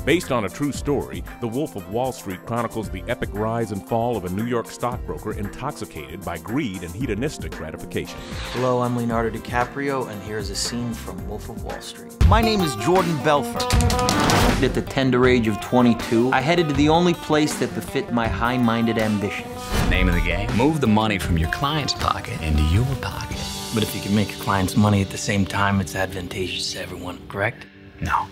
Based on a true story, The Wolf of Wall Street chronicles the epic rise and fall of a New York stockbroker intoxicated by greed and hedonistic gratification. Hello, I'm Leonardo DiCaprio, and here's a scene from Wolf of Wall Street. My name is Jordan Belfort. At the tender age of 22, I headed to the only place that befit my high-minded ambitions. Name of the game, move the money from your client's pocket into your pocket. But if you can make your clients money at the same time, it's advantageous to everyone, correct? No.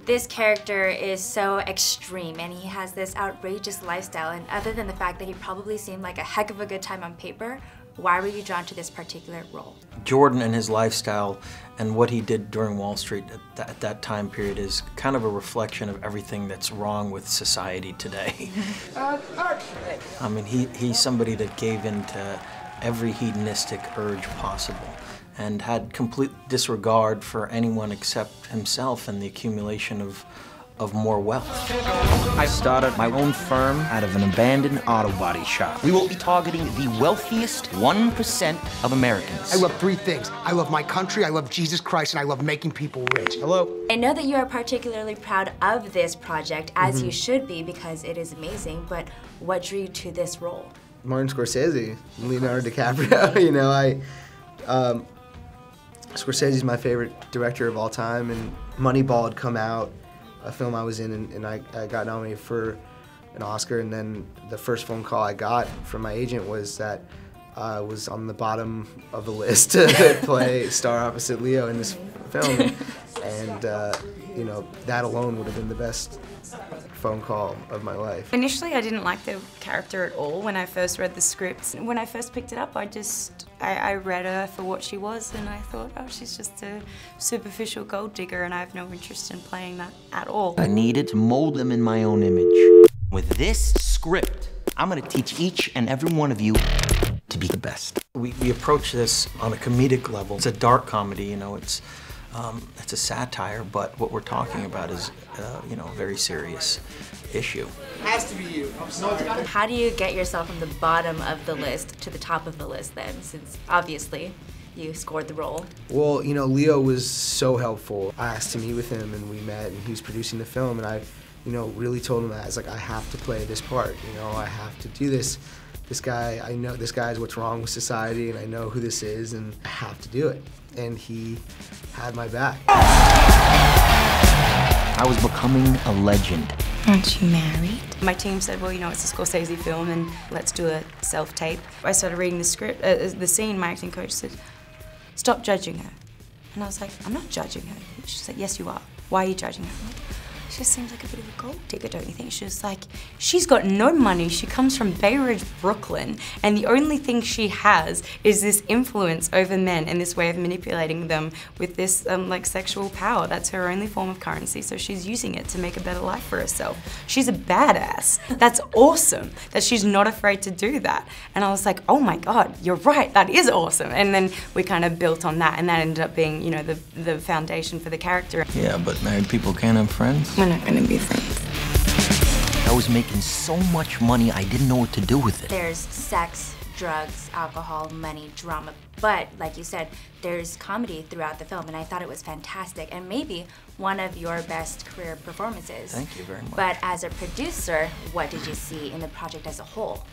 This character is so extreme, and he has this outrageous lifestyle, and other than the fact that he probably seemed like a heck of a good time on paper, why were you drawn to this particular role? Jordan and his lifestyle and what he did during Wall Street at that time period is kind of a reflection of everything that's wrong with society today. I mean, he's somebody that gave in to every hedonistic urge possible and had complete disregard for anyone except himself and the accumulation of more wealth. I started my own firm out of an abandoned auto body shop. We will be targeting the wealthiest 1% of Americans. I love three things. I love my country, I love Jesus Christ, and I love making people rich. Hello? I know that you are particularly proud of this project, as you should be, because it is amazing, but what drew you to this role? Martin Scorsese, Leonardo DiCaprio, you know, Scorsese's my favorite director of all time, and Moneyball had come out, a film I was in, and I got nominated for an Oscar, and then the first phone call I got from my agent was that I was on the bottom of the list to star opposite Leo in this film, and you know, that alone would have been the best phone call of my life. Initially, I didn't like the character at all when I first read the script. When I first picked it up, I read her for what she was, and I thought, oh, she's just a superficial gold digger, and I have no interest in playing that at all. I needed to mold them in my own image. With this script, I'm gonna teach each and every one of you to be the best. We approach this on a comedic level. It's a dark comedy, you know, it's a satire, but what we're talking about is, you know, a very serious issue. Has to be you. How do you get yourself from the bottom of the list to the top of the list then, since obviously you scored the role? Well, you know, Leo was so helpful. I asked to meet with him, and we met, and he was producing the film, and I, you know, really told him that. I was like, I have to play this part, you know, I have to do this. This guy, I know this guy is what's wrong with society, and I know who this is, and I have to do it. And he had my back. I was becoming a legend. Aren't you married? My team said, well, you know, it's a Scorsese film, and let's do a self-tape. I started reading the script, the scene. My acting coach said, stop judging her. And I was like, I'm not judging her. She said, yes, you are. Why are you judging her? She just seems like a bit of a gold digger, don't you think? She was like, she's got no money, she comes from Bay Ridge, Brooklyn, and the only thing she has is this influence over men and this way of manipulating them with this like sexual power. That's her only form of currency, so she's using it to make a better life for herself. She's a badass. That's awesome that she's not afraid to do that. And I was like, oh my God, you're right, that is awesome. And then we kind of built on that, and that ended up being, you know, the foundation for the character. Yeah, but married people can't have friends. We're not gonna be friends. I was making so much money, I didn't know what to do with it. There's sex, drugs, alcohol, money, drama, but like you said, there's comedy throughout the film, and I thought it was fantastic, and maybe one of your best career performances. Thank you very much. But as a producer, what did you see in the project as a whole?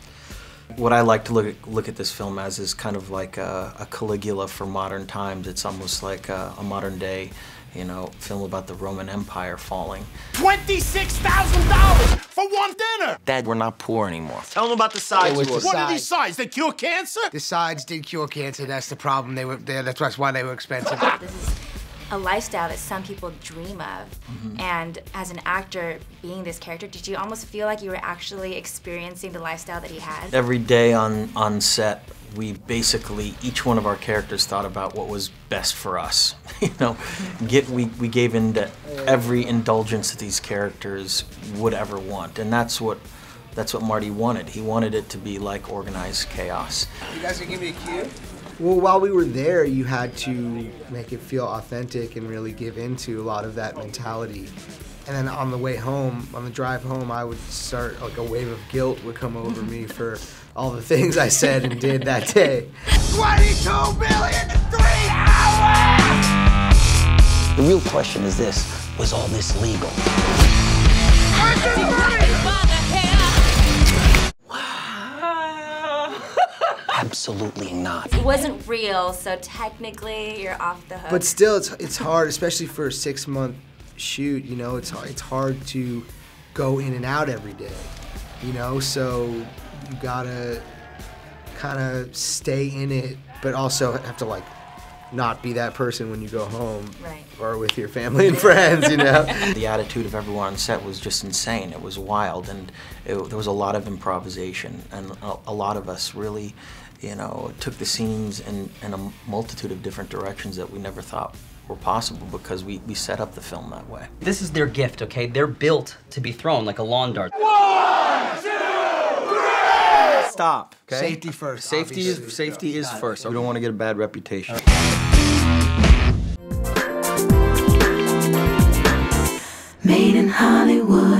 What I like to look at this film as is kind of like a Caligula for modern times. It's almost like a modern day, you know, film about the Roman Empire falling. $26,000 for one dinner! Dad, we're not poor anymore. Tell them about the sides. What are these sides? They cure cancer? The sides did cure cancer, that's the problem. They were there, that's why they were expensive. This is a lifestyle that some people dream of, and as an actor being this character, did you almost feel like you were actually experiencing the lifestyle that he has? Every day on set, we basically, each one of our characters thought about what was best for us. You know, we gave in to every indulgence that these characters would ever want, and that's what Marty wanted. He wanted it to be like organized chaos. You guys gonna give me a cue? Well, while we were there, you had to make it feel authentic and really give into a lot of that mentality. And then on the way home, on the drive home, I would start, like a wave of guilt would come over me for all the things I said and did that day. 22 billion in 3 hours! The real question is this: Was all this legal? Absolutely not. It wasn't real, so technically you're off the hook. But still, it's hard, especially for a 6-month shoot. You know, it's hard to go in and out every day. You know, so you gotta kind of stay in it, but also have to like not be that person when you go home, right, or with your family and friends. You know, the attitude of everyone on set was just insane. It was wild, and there was a lot of improvisation, and a lot of us really, you know, took the scenes in a multitude of different directions that we never thought were possible because we set up the film that way. This is their gift, okay? They're built to be thrown like a lawn dart. 1, 2, 3! Stop. Okay? Safety first. Safety is first. We don't want to get a bad reputation. Made in Hollywood.